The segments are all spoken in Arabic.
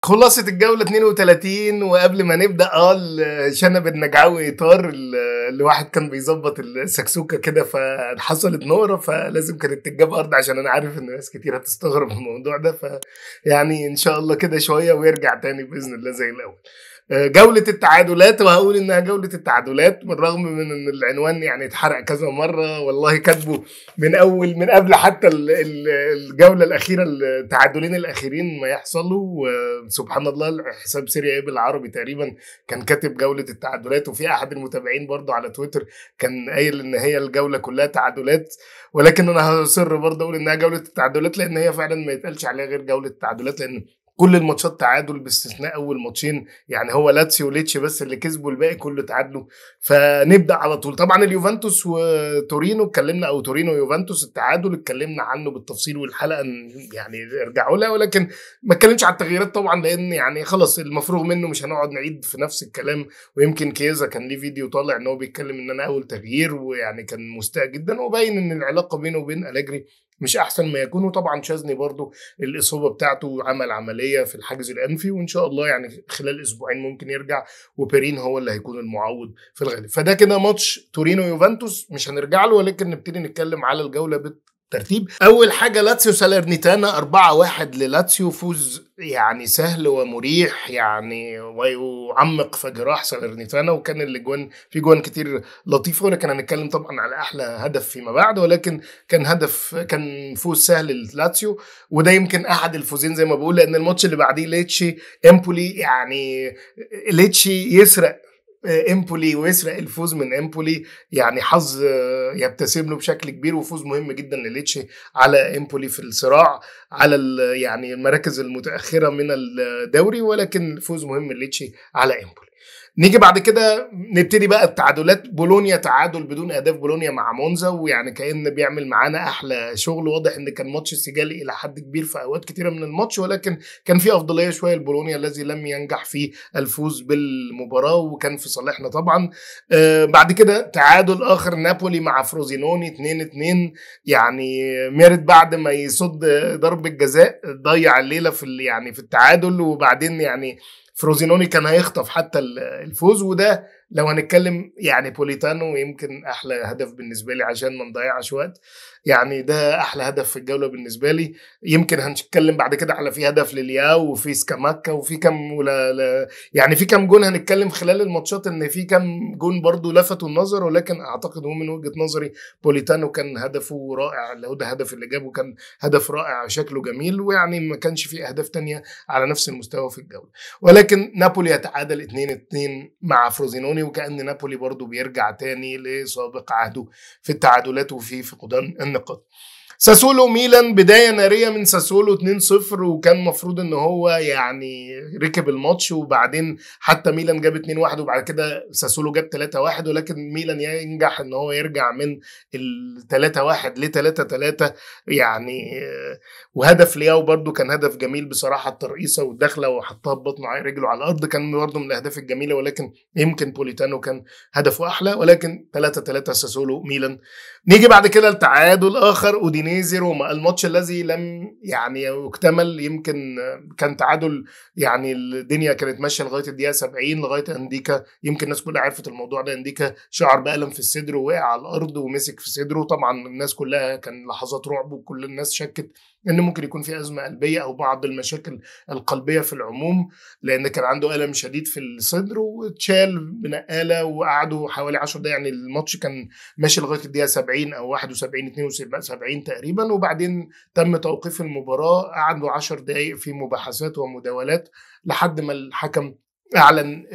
خلاصة الجولة 32. وقبل ما نبدأ شنب النجعوي طار الواحد كان بيظبط السكسوكة كده فحصلت نورة فلازم كانت تتجاب أرض عشان أنا عارف إن ناس كتير هتستغرب من الموضوع ده. يعني إن شاء الله كده شوية ويرجع تاني بإذن الله زي الأول. جولة التعادلات، وهقول انها جولة التعادلات بالرغم من ان العنوان يعني اتحرق كذا مرة. والله كاتبه من قبل حتى الجولة الاخيرة، التعادلين الاخيرين ما يحصلوا. سبحان الله، حساب سيريا ايه بالعربي تقريبا كان كاتب جولة التعادلات، وفي احد المتابعين برضو على تويتر كان قايل ان هي الجولة كلها تعادلات. ولكن انا هصر برضو اقول انها جولة التعادلات لان هي فعلا ما يتقالش عليها غير جولة التعادلات، لان كل الماتشات تعادل باستثناء اول ماتشين. يعني هو لاتسيو وليتشي بس اللي كسبوا، الباقي كله تعادلوا. فنبدا على طول. طبعا اليوفنتوس وتورينو اتكلمنا، او تورينو ويوفنتوس التعادل اتكلمنا عنه بالتفصيل، والحلقه يعني ارجعوا لها. ولكن ما اتكلمش على التغييرات طبعا لان يعني خلاص المفروغ منه، مش هنقعد نعيد في نفس الكلام. ويمكن كيزا كان ليه فيديو طالع ان هو بيتكلم ان انا اول تغيير، ويعني كان مستاء جدا وباين ان العلاقه بينه وبين أليجري مش احسن ما يكون. وطبعا شاذني برضو الاصابه بتاعته عمل عمليه في الحاجز الانفي، وان شاء الله يعني خلال اسبوعين ممكن يرجع، وبيرين هو اللي هيكون المعوض في الغالب. فده كده ماتش تورينو يوفنتوس مش هنرجع له، ولكن نبتدي نتكلم على الجوله بالترتيب. اول حاجه لاتسيو سالرنيتانا 4-1 للاتسيو، فوز يعني سهل ومريح يعني، ويعمق في جراح سالرنيتانا. وكان الاجوان في جوان كتير لطيفه، ولكن هنتكلم طبعا على احلى هدف فيما بعد. ولكن كان فوز سهل للاتسيو، وده يمكن احد الفوزين زي ما بقول، لان الماتش اللي بعديه ليتشي امبولي، يعني ليتشي يسرق امبولي ويسرق الفوز من امبولي، يعني حظ يبتسم له بشكل كبير، وفوز مهم جدا لليتشي على امبولي في الصراع على يعني المراكز المتاخره من الدوري. ولكن فوز مهم لليتشي على امبولي. نيجي بعد كده نبتدي بقى التعادلات. بولونيا تعادل بدون اهداف، بولونيا مع مونزا، ويعني كأن بيعمل معانا احلى شغل. واضح ان كان ماتش سجالي الى حد كبير في اوقات كتيره من الماتش، ولكن كان في افضليه شويه لبولونيا الذي لم ينجح في الفوز بالمباراه، وكان في صالحنا طبعا. بعد كده تعادل اخر نابولي مع فروزينوني 2-2. يعني ميرت بعد ما يصد ضربه جزاء ضيع الليله في التعادل، وبعدين يعني فروزينوني كان هيخطف حتى الفوز. وده لو هنتكلم يعني بوليتانو يمكن احلى هدف بالنسبه لي عشان ما نضيعش وقت. يعني ده احلى هدف في الجوله بالنسبه لي. يمكن هنتكلم بعد كده على في هدف للياو وفي سكاماكا وفي كم يعني في كم جون هنتكلم خلال الماتشات ان في كم جون برضو لفتوا النظر. ولكن اعتقد هو من وجهه نظري بوليتانو كان هدفه رائع، لو ده هدف اللي جابه كان هدف رائع شكله جميل، ويعني ما كانش في اهداف تانية على نفس المستوى في الجوله. ولكن نابولي يتعادل 2-2 مع فروزينوني، وكأن نابولي برضو بيرجع تاني لسابق عهده في التعادلات وفي فقدان النقاط. ساسولو ميلان، بداية نارية من ساسولو 2-0، وكان مفروض ان هو يعني ركب الماتش، وبعدين حتى ميلان جاب 2-1 وبعد كده ساسولو جاب 3-1. ولكن ميلان ينجح ان هو يرجع من 3-1 ل3-3 يعني. وهدف لياو برضو كان هدف جميل بصراحة، الترقيصة والدخلة وحطها ببطنه رجله على الارض كان برضو من الاهداف الجميلة. ولكن يمكن بوليتانو كان هدفه احلى. ولكن 3-3 ساسولو ميلان. نيجي بعد كده التعادل اخر اودينيزي روما، الماتش الذي لم يعني يكتمل. يمكن كان تعادل يعني الدنيا كانت ماشيه لغايه الدقيقه 70 لغايه انديكا. يمكن الناس كلها عرفت الموضوع ده، انديكا شعر بألم في الصدر ووقع على الارض ومسك في صدره. طبعا الناس كلها كان لحظات رعب، وكل الناس شكت ان ممكن يكون في ازمه قلبيه او بعض المشاكل القلبيه في العموم، لان كان عنده الم شديد في الصدر واتشال بنقاله وقعدوا حوالي 10 دقايق. يعني الماتش كان ماشي لغايه الدقيقه 70 او 71 72 تقريبا، وبعدين تم توقيف المباراه. قعدوا 10 دقايق في مباحثات ومداولات لحد ما الحكم اعلن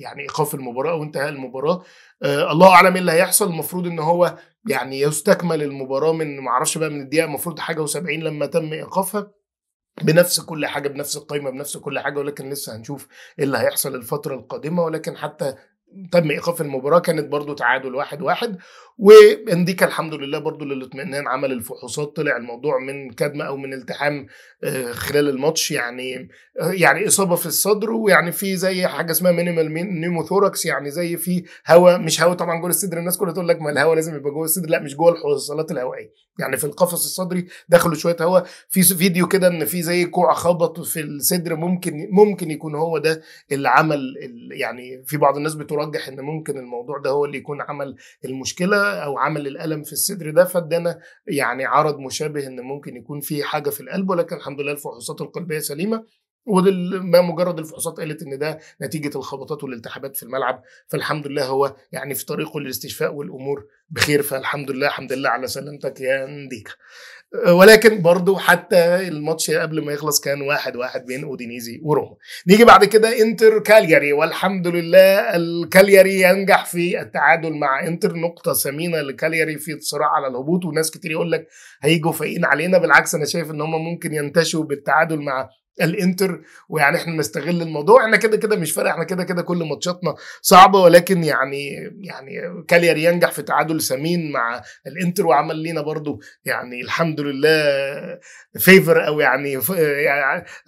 يعني ايقاف المباراه وانتهاء المباراه. الله اعلم ايه اللي هيحصل. المفروض ان هو يعني يستكمل المباراه من ما اعرفش بقى من الدقيقه المفروض حاجه و70 لما تم ايقافها، بنفس كل حاجه بنفس القائمه بنفس كل حاجه. ولكن لسه هنشوف ايه اللي هيحصل الفتره القادمه. ولكن حتى تم ايقاف المباراه كانت برضو تعادل 1-1. وانديكا الحمد لله برضو للاطمئنان عمل الفحوصات، طلع الموضوع من كدمه او من التحام خلال الماتش، يعني اصابه في الصدر، ويعني في زي حاجه اسمها مينيمال نيموثوركس، يعني زي في هواء، مش هواء طبعا جوه الصدر. الناس كلها تقول لك ما الهواء لازم يبقى جوه الصدر، لا مش جوه الحوصلات الهوائيه، يعني في القفص الصدري دخلوا شويه هواء. في فيديو كده ان في زي كوع خبط في الصدر، ممكن يكون هو ده اللي عمل يعني في بعض الناس بترجح ان ممكن الموضوع ده هو اللي يكون عمل المشكله او عمل الالم في الصدر ده، فادانا يعني عرض مشابه ان ممكن يكون في حاجه في القلب، ولكن الحمد لله الفحوصات القلبيه سليمه، ما مجرد الفحوصات قالت ان ده نتيجه الخبطات والالتهابات في الملعب، فالحمد لله هو يعني في طريقه للاستشفاء والامور بخير، فالحمد لله الحمد لله على سلامتك يا نديك. ولكن برضو حتى الماتش قبل ما يخلص كان 1-1 بين اودينيزي وروما. نيجي بعد كده انتر كالياري، والحمد لله الكالياري ينجح في التعادل مع انتر، نقطة ثمينة لكالياري في الصراع على الهبوط. وناس كتير يقول لك هيجوا فايقين علينا، بالعكس انا شايف ان هم ممكن ينتشوا بالتعادل مع الانتر، ويعني احنا نستغل الموضوع، احنا كده كده مش فارق، احنا كده كده كل ماتشاتنا صعبه، ولكن يعني كالياري ينجح في تعادل ثمين مع الانتر، وعمل لنا برضو يعني الحمد لله فيفر، او يعني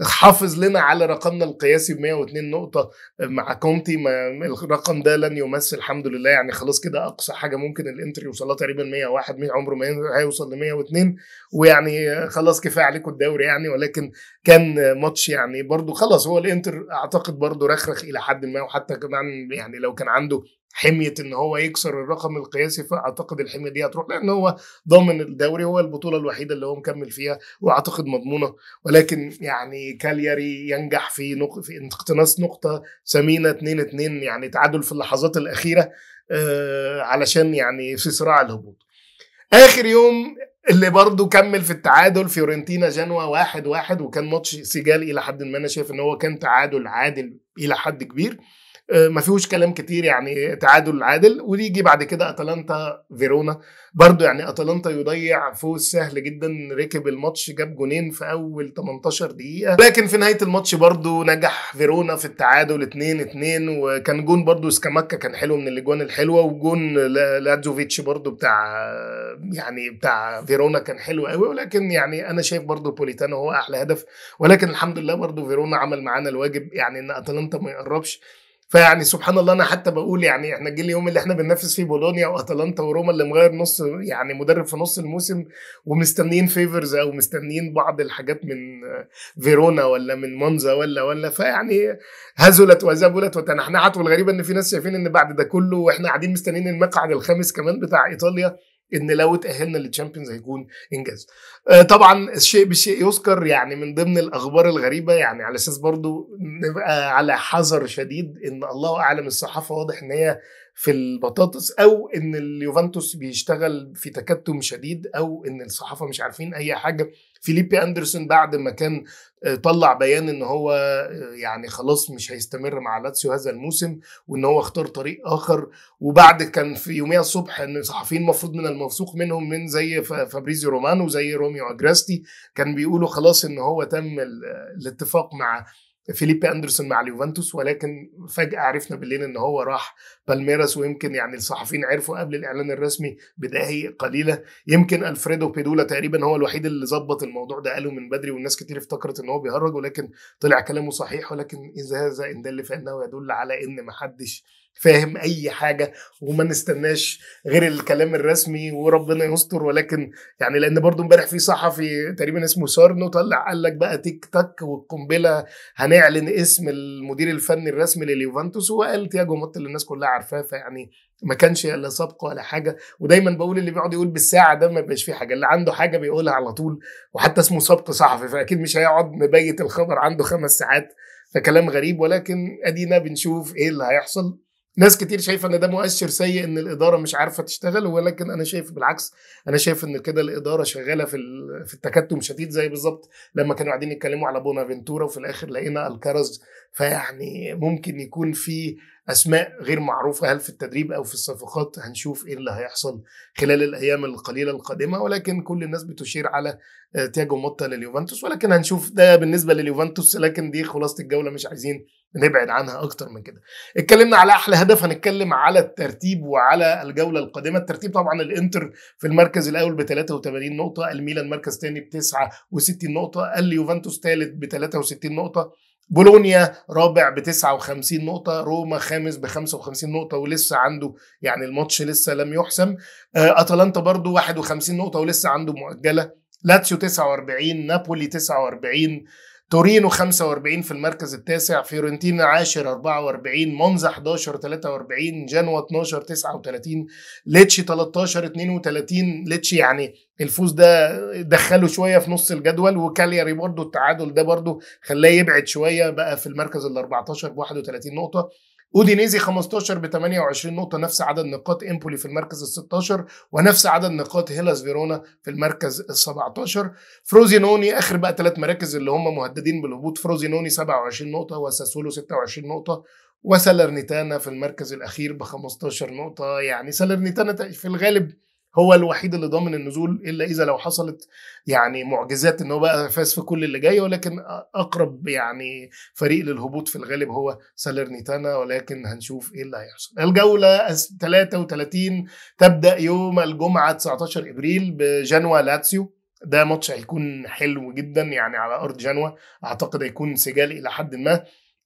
حافظ لنا على رقمنا القياسي ب 102 نقطه مع كونتي. ما الرقم ده لن يمثل الحمد لله، يعني خلاص كده اقصى حاجه ممكن الانتر يوصلها تقريبا 101، عمره ما هيوصل ل 102، ويعني خلاص كفايه عليكم الدوري يعني. ولكن كان ماتش يعني برضو خلاص، هو الانتر اعتقد برضو رخرخ الى حد ما، وحتى كمان يعني لو كان عنده حميه ان هو يكسر الرقم القياسي، فاعتقد الحميه دي هتروح، لان هو ضامن الدوري، هو البطوله الوحيده اللي هو مكمل فيها واعتقد مضمونه. ولكن يعني كالياري ينجح في اقتناص نقطه ثمينه 2-2، يعني تعادل في اللحظات الاخيره علشان يعني في صراع الهبوط. اخر يوم اللي برضو كمل في التعادل فيورنتينا جنوا 1-1، وكان ماتش سجال الى حد ما، انا شايف ان هو كان تعادل عادل الى حد كبير، ما فيهوش كلام كتير، يعني تعادل عادل. ويجي بعد كده اتلانتا فيرونا، برضو يعني اتلانتا يضيع فوز سهل جدا، ركب الماتش جاب جونين في اول 18 دقيقة، لكن في نهاية الماتش برضو نجح فيرونا في التعادل 2-2، وكان جون برضو سكاماكا كان حلو من الاجوان الحلوة، وجون لاتزوفيتش برضو بتاع فيرونا كان حلو قوي. ولكن يعني انا شايف برضو بوليتانو هو احلى هدف، ولكن الحمد لله برضو فيرونا عمل معانا الواجب، يعني ان اتلانتا ما يقربش. فيعني سبحان الله، انا حتى بقول يعني احنا جه اليوم اللي احنا بننافس فيه بولونيا واتلانتا وروما اللي مغير نص يعني مدرب في نص الموسم، ومستنيين فيفرز او مستنيين بعض الحاجات من فيرونا ولا من مونزا ولا فيعني هزلت وزبلت وتنحنحت. والغريبه ان في ناس شايفين ان بعد ده كله واحنا قاعدين مستنيين المقعد الخامس كمان بتاع ايطاليا، ان لو اتاهلنا للتشامبيونز هيكون انجاز. طبعا الشيء بالشيء يذكر، يعني من ضمن الاخبار الغريبه، يعني على اساس برضو نبقى على حذر شديد، ان الله اعلم الصحافه واضح ان هي في البطاطس، او ان اليوفنتوس بيشتغل في تكتم شديد، او ان الصحافه مش عارفين اي حاجه. فيليبي اندرسون بعد ما كان طلع بيان ان هو يعني خلاص مش هيستمر مع لاتسيو هذا الموسم، وان هو اختار طريق اخر، وبعد كان في يوميها الصبح ان صحفيين المفروض من الموثوق منهم من زي فابريزيو رومانو وزي روميو اجراستي كان بيقولوا خلاص ان هو تم الاتفاق مع فيليبي اندرسون مع اليوفنتوس، ولكن فجأة عرفنا بالليل ان هو راح بالميراس. ويمكن يعني الصحفيين عرفوا قبل الاعلان الرسمي بدقائق قليله، يمكن الفريدو بيدولا تقريبا هو الوحيد اللي ظبط الموضوع ده، قاله من بدري، والناس كتير افتكرت ان هو بيهرج، ولكن طلع كلامه صحيح. ولكن اذا هذا ان دل فانه يدل على ان محدش فاهم اي حاجه، وما نستناش غير الكلام الرسمي وربنا يستر. ولكن يعني لان برضو امبارح في صحفي تقريبا اسمه سارنو طلع قال لك بقى تيك تاك والقنبله، هنعلن اسم المدير الفني الرسمي لليوفنتوس، وقال تياجو موتا اللي الناس كلها عارفاه، فيعني ما كانش لا سبق ولا حاجه. ودايما بقول اللي بيقعد يقول بالساعه ده ما بيبقاش فيه حاجه، اللي عنده حاجه بيقولها على طول، وحتى اسمه سبق صحفي، فاكيد مش هيقعد مبيت الخبر عنده 5 ساعات، فكلام غريب. ولكن ادينا بنشوف ايه اللي هيحصل. ناس كتير شايفه ان ده مؤشر سيء ان الاداره مش عارفه تشتغل، ولكن انا شايف بالعكس، انا شايف ان كده الاداره شغاله في التكتم شديد، زي بالظبط لما كانوا قاعدين يتكلموا على بونافنتورا وفي الاخر لقينا الكارز. فيعني ممكن يكون في اسماء غير معروفه هل في التدريب او في الصفقات، هنشوف ايه اللي هيحصل خلال الايام القليله القادمه. ولكن كل الناس بتشير على تياجو موتا لليوفنتوس، ولكن هنشوف ده بالنسبه لليوفنتوس. لكن دي خلاصه الجوله، مش عايزين نبعد عنها اكتر من كده. اتكلمنا على احلى هدف، هنتكلم على الترتيب وعلى الجوله القادمه. الترتيب طبعا الانتر في المركز الاول ب 83 نقطه، الميلان مركز ثاني ب 69 نقطه، اليوفنتوس ثالث ب 63 نقطه، بولونيا رابع ب 59 نقطة، روما خامس ب 55 نقطة ولسه عنده يعني الماتش لسه لم يحسم. أتلانتا برضو 51 نقطة ولسه عنده مؤجلة، لاتسيو 49، نابولي 49، تورينو 45 في المركز التاسع، فيورنتينا عاشر 44، مونزا 11 43، جنوا 12 39، ليتشي 13 32. ليتشي يعني الفوز ده دخله شويه في نص الجدول، وكالياري برضو التعادل ده برضو خلاه يبعد شويه بقى في المركز ال 14 ب 31 نقطه. اودينيزي 15 ب 28 نقطه، نفس عدد نقاط امبولي في المركز ال 16 ونفس عدد نقاط هيلاس فيرونا في المركز ال 17. فروزينوني اخر بقى 3 مراكز اللي هم مهددين بالهبوط، فروزينوني 27 نقطه، وساسولو 26 نقطه، وسالرنيتانا في المركز الاخير ب 15 نقطه. يعني سالرنيتانا في الغالب هو الوحيد اللي ضامن النزول، الا اذا لو حصلت يعني معجزات ان هو بقى فاز في كل اللي جاي. ولكن اقرب يعني فريق للهبوط في الغالب هو سالرنيتانا، ولكن هنشوف ايه اللي هيحصل. الجوله 33 تبدا يوم الجمعه 19 ابريل بجنوا لاتسيو. ده ماتش هيكون حلو جدا يعني على ارض جنوا، اعتقد هيكون سجال الى حد ما.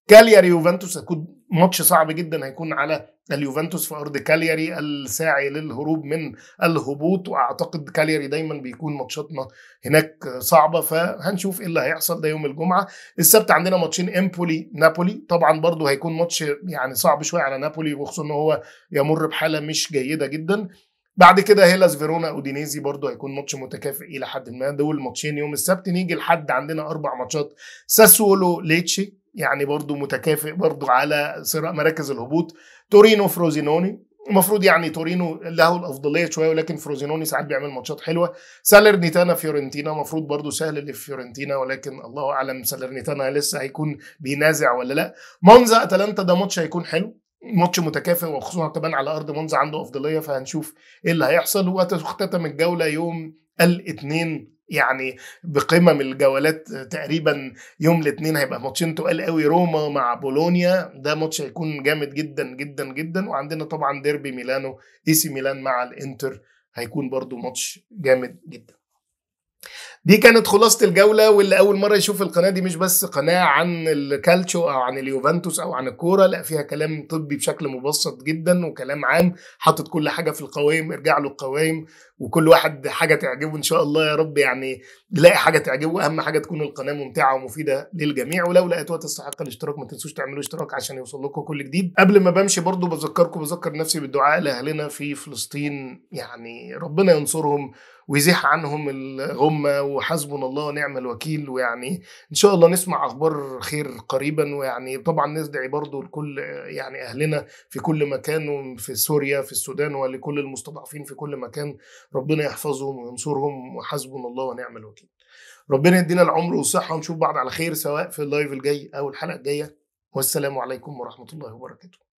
كالياري يوفنتوس هيكون ماتش صعب جدا، هيكون على اليوفنتوس في ارض كالياري الساعي للهروب من الهبوط، واعتقد كالياري دايما بيكون ماتشاتنا هناك صعبه، فهنشوف ايه اللي هيحصل. ده يوم الجمعه. السبت عندنا ماتشين، امبولي نابولي، طبعا برضو هيكون ماتش يعني صعب شويه على نابولي، وخصوصا ان هو يمر بحاله مش جيده جدا. بعد كده هيلاس فيرونا اودينيزي برضو هيكون ماتش متكافئ الى حد ما. دول ماتشين يوم السبت. نيجي لحد عندنا 4 ماتشات، ساسولو ليتشي يعني برضو متكافئ برضو على صراع مراكز الهبوط، تورينو فروزينوني، المفروض يعني تورينو له الافضليه شويه، ولكن فروزينوني ساعات بيعمل ماتشات حلوه. سالرنيتانا فيورنتينا، المفروض برضو سهل لفيورنتينا، ولكن الله اعلم سالرنيتانا لسه هيكون بينازع ولا لا. مونزا اتلانتا، ده ماتش هيكون حلو، ماتش متكافئ، وخصوصا كمان على ارض مونزا عنده افضليه، فهنشوف ايه اللي هيحصل. وتختتم الجوله يوم الاثنين يعني بقمم الجولات تقريبا. يوم الاثنين هيبقى ماتشين تقال قوي، روما مع بولونيا، ده ماتش هيكون جامد جدا جدا جدا. وعندنا طبعا ديربي ميلانو، اي سي ميلان مع الانتر، هيكون برضو ماتش جامد جدا. دي كانت خلاصة الجولة. واللي أول مرة يشوف القناة دي، مش بس قناة عن الكالتشو أو عن اليوفنتوس أو عن الكورة، لا فيها كلام طبي بشكل مبسط جدا وكلام عام، حاطط كل حاجة في القوائم. ارجع له القوائم، وكل واحد حاجة تعجبه إن شاء الله يا رب، يعني يلاقي حاجة تعجبه. أهم حاجة تكون القناة ممتعة ومفيدة للجميع، ولو لقيتوها تستحق الاشتراك ما تنسوش تعملوا اشتراك عشان يوصل لكم كل جديد. قبل ما بمشي برضو بذكر نفسي بالدعاء لأهلنا في فلسطين، يعني ربنا ينصرهم ويزيح عنهم الغمة، وحسبنا الله ونعم الوكيل. ويعني إن شاء الله نسمع أخبار خير قريبا. ويعني طبعا ندعي برضو لكل يعني أهلنا في كل مكان، وفي سوريا في السودان، ولكل المستضعفين في كل مكان، ربنا يحفظهم وينصرهم، وحسبنا الله ونعم الوكيل. ربنا يدينا العمر والصحة، ونشوف بعض على خير سواء في اللايف الجاي أو الحلقة الجاية. والسلام عليكم ورحمة الله وبركاته.